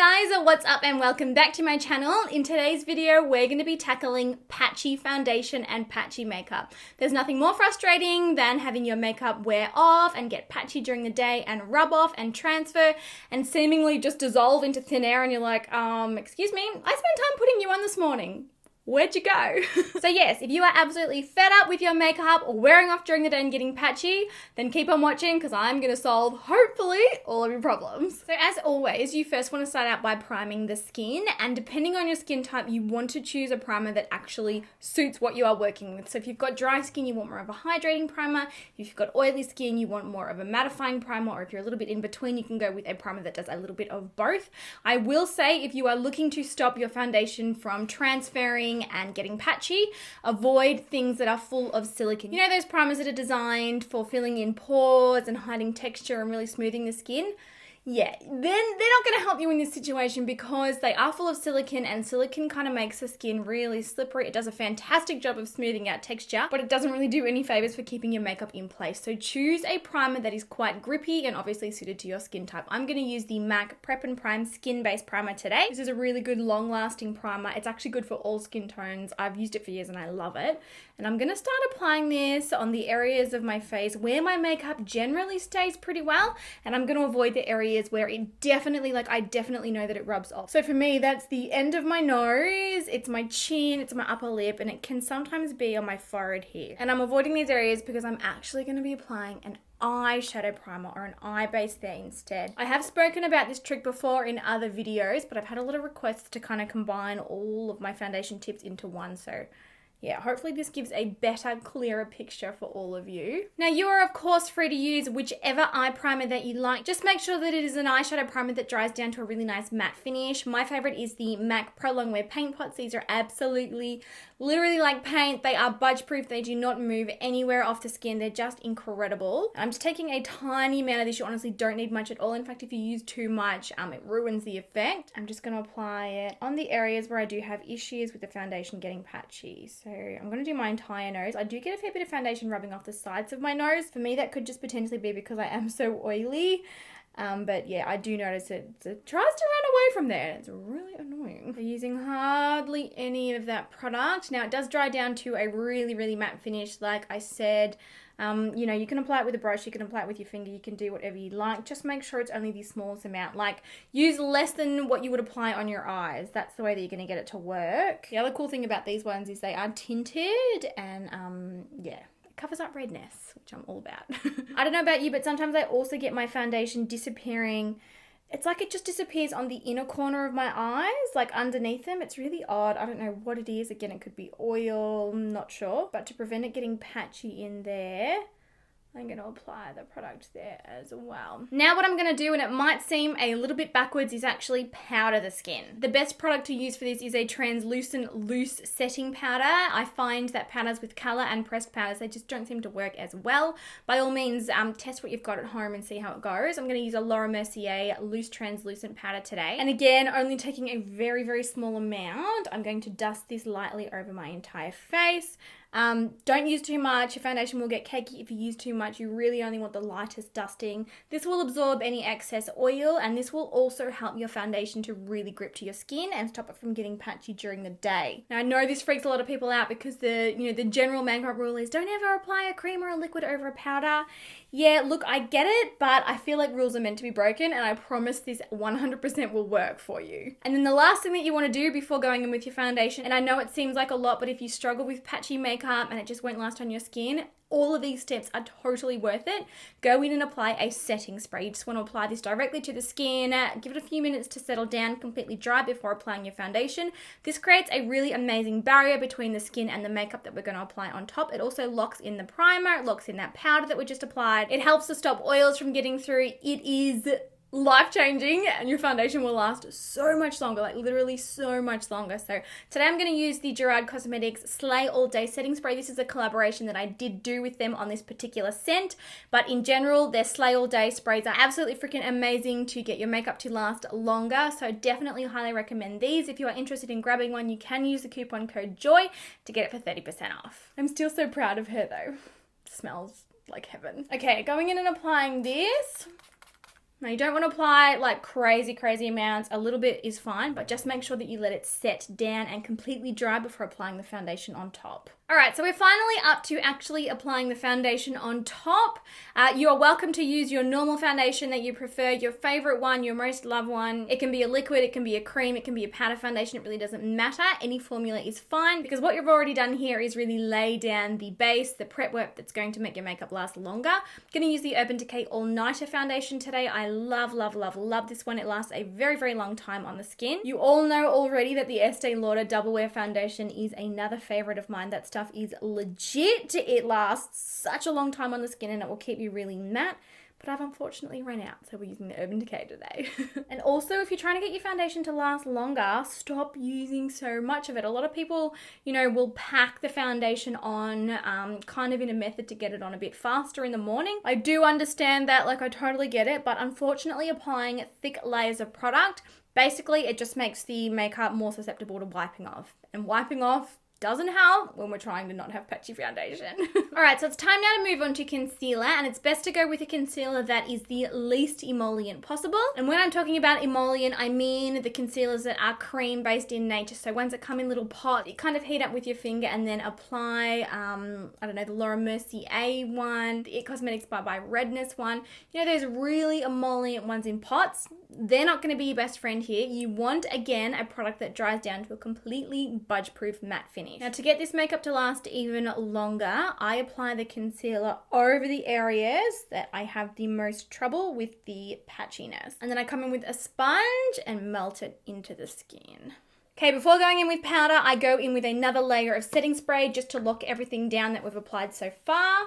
Hey guys, what's up and welcome back to my channel. In today's video, we're going to be tackling patchy foundation and patchy makeup. There's nothing more frustrating than having your makeup wear off and get patchy during the day and rub off and transfer and seemingly just dissolve into thin air and you're like, excuse me, I spent time putting you on this morning. Where'd you go? So yes, if you are absolutely fed up with your makeup or wearing off during the day and getting patchy, then keep on watching because I'm going to solve, hopefully, all of your problems. So as always, you first want to start out by priming the skin, and depending on your skin type, you want to choose a primer that actually suits what you are working with. So if you've got dry skin, you want more of a hydrating primer. If you've got oily skin, you want more of a mattifying primer, or if you're a little bit in between, you can go with a primer that does a little bit of both. I will say if you are looking to stop your foundation from transferring and getting patchy, avoid things that are full of silicone. You know those primers that are designed for filling in pores and hiding texture and really smoothing the skin? Yeah, then they're not going to help you in this situation because they are full of silicone, and silicone kind of makes the skin really slippery. It does a fantastic job of smoothing out texture, but it doesn't really do any favors for keeping your makeup in place. So choose a primer that is quite grippy and obviously suited to your skin type. I'm going to use the MAC Prep and Prime Skin Based Primer today. This is a really good long-lasting primer. It's actually good for all skin tones. I've used it for years and I love it. And I'm going to start applying this on the areas of my face where my makeup generally stays pretty well, and I'm going to avoid the areas where it definitely, I definitely know that it rubs off. So for me, that's the end of my nose, it's my chin, it's my upper lip, and it can sometimes be on my forehead here. And I'm avoiding these areas because I'm actually going to be applying an eyeshadow primer or an eye base there instead. I have spoken about this trick before in other videos, but I've had a lot of requests to kind of combine all of my foundation tips into one, so yeah, hopefully this gives a better, clearer picture for all of you. Now, you are of course free to use whichever eye primer that you like. Just make sure that it is an eyeshadow primer that dries down to a really nice matte finish. My favorite is the MAC Pro Longwear Paint Pots. These are absolutely, literally like paint. They are budge proof. They do not move anywhere off the skin. They're just incredible. I'm just taking a tiny amount of this. You honestly don't need much at all. In fact, if you use too much, it ruins the effect. I'm just going to apply it on the areas where I do have issues with the foundation getting patchy. So I'm going to do my entire nose. I do get a fair bit of foundation rubbing off the sides of my nose. For me, that could just potentially be because I am so oily. But yeah, I do notice it tries to run away from there. It's really annoying. I'm using hardly any of that product. Now, it does dry down to a really, really matte finish, like I said. You know, you can apply it with a brush, you can apply it with your finger, you can do whatever you like. Just make sure it's only the smallest amount. Like, use less than what you would apply on your eyes. That's the way that you're going to get it to work. The other cool thing about these ones is they are tinted and, yeah, it covers up redness, which I'm all about. I don't know about you, but sometimes I also get my foundation disappearing. It's like it just disappears on the inner corner of my eyes, like underneath them. It's really odd. I don't know what it is. Again, it could be oil, I'm not sure. But to prevent it getting patchy in there, I'm going to apply the product there as well. Now what I'm going to do, and it might seem a little bit backwards, is actually powder the skin. The best product to use for this is a translucent loose setting powder. I find that powders with colour and pressed powders, they just don't seem to work as well. By all means, test what you've got at home and see how it goes. I'm going to use a Laura Mercier loose translucent powder today. And again, only taking a very, very small amount. I'm going to dust this lightly over my entire face. Don't use too much. Your foundation will get cakey if you use too much. You really only want the lightest dusting. This will absorb any excess oil, and this will also help your foundation to really grip to your skin and stop it from getting patchy during the day. Now, I know this freaks a lot of people out because the general makeup rule is don't ever apply a cream or a liquid over a powder. Yeah, look, I get it, but I feel like rules are meant to be broken, and I promise this 100% will work for you. And then the last thing that you want to do before going in with your foundation, and I know it seems like a lot, but if you struggle with patchy makeup and it just won't last on your skin, all of these steps are totally worth it. Go in and apply a setting spray. You just want to apply this directly to the skin, give it a few minutes to settle down, completely dry before applying your foundation. This creates a really amazing barrier between the skin and the makeup that we're going to apply on top. It also locks in the primer, it locks in that powder that we just applied. It helps to stop oils from getting through. It is life-changing, and your foundation will last so much longer, like literally so much longer. So today I'm going to use the GERARD Cosmetics Slay All Day Setting Spray. This is a collaboration that I did do with them on this particular scent, but in general, their Slay All Day sprays are absolutely freaking amazing to get your makeup to last longer. So definitely highly recommend these. If you are interested in grabbing one, you can use the coupon code JOY to get it for 30% off. I'm still so proud of her though. It smells like heaven. Okay, going in and applying this. Now you don't want to apply like crazy amounts. A little bit is fine, but just make sure that you let it set down and completely dry before applying the foundation on top. All right, so we're finally up to actually applying the foundation on top. You're welcome to use your normal foundation that you prefer, your favorite one, your most loved one. It can be a liquid, it can be a cream, it can be a powder foundation. It really doesn't matter. Any formula is fine because what you've already done here is really lay down the base, the prep work that's going to make your makeup last longer. I'm going to use the Urban Decay All Nighter foundation today. I love this one. It lasts a very long time on the skin. You all know already that the Estee Lauder Double Wear foundation is another favorite of mine. That stuff is legit. It lasts such a long time on the skin and it will keep you really matte. But I've unfortunately run out, so we're using the Urban Decay today. And also, if you're trying to get your foundation to last longer, stop using so much of it. A lot of people, you know, will pack the foundation on kind of in a method to get it on a bit faster in the morning. I do understand that, like I totally get it, but unfortunately applying thick layers of product, basically it just makes the makeup more susceptible to wiping off. And wiping off doesn't help when we're trying to not have patchy foundation. All right, so it's time now to move on to concealer, and it's best to go with a concealer that is the least emollient possible. And when I'm talking about emollient, I mean the concealers that are cream-based in nature. So ones that come in little pots, you kind of heat up with your finger and then apply, I don't know, the Laura Mercier one, the It Cosmetics by Redness one. You know, those really emollient ones in pots, they're not gonna be your best friend here. You want, again, a product that dries down to a completely budge-proof matte finish. Now, to get this makeup to last even longer, I apply the concealer over the areas that I have the most trouble with the patchiness. And then I come in with a sponge and melt it into the skin. Okay, before going in with powder, I go in with another layer of setting spray just to lock everything down that we've applied so far.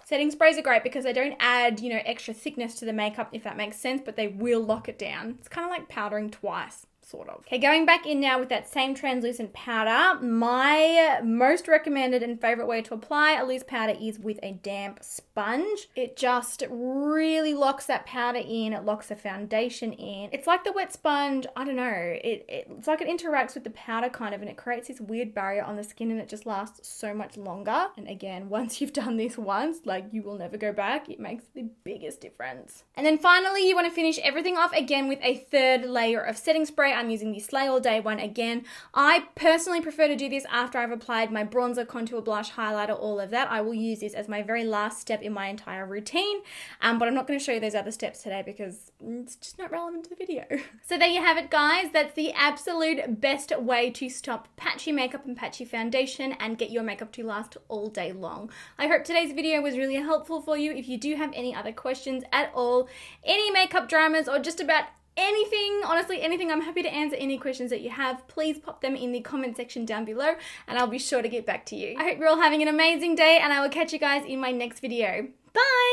Setting sprays are great because they don't add, you know, extra thickness to the makeup, if that makes sense, but they will lock it down. It's kind of like powdering twice. Sort of. Okay, going back in now with that same translucent powder, my most recommended and favorite way to apply a loose powder is with a damp sponge. It just really locks that powder in, it locks the foundation in. It's like the wet sponge, I don't know, it's like it interacts with the powder kind of, and it creates this weird barrier on the skin, and it just lasts so much longer. And again, once you've done this once, like, you will never go back. It makes the biggest difference. And then finally, you want to finish everything off again with a third layer of setting spray. I'm using the Slay All Day one again. I personally prefer to do this after I've applied my bronzer, contour, blush, highlighter, all of that. I will use this as my very last step in my entire routine, but I'm not going to show you those other steps today because it's just not relevant to the video. So there you have it, guys. That's the absolute best way to stop patchy makeup and patchy foundation and get your makeup to last all day long. I hope today's video was really helpful for you. If you do have any other questions at all, any makeup dramas, or just about anything, honestly anything, I'm happy to answer any questions that you have. Please pop them in the comment section down below and I'll be sure to get back to you. I hope you're all having an amazing day, and I will catch you guys in my next video. Bye!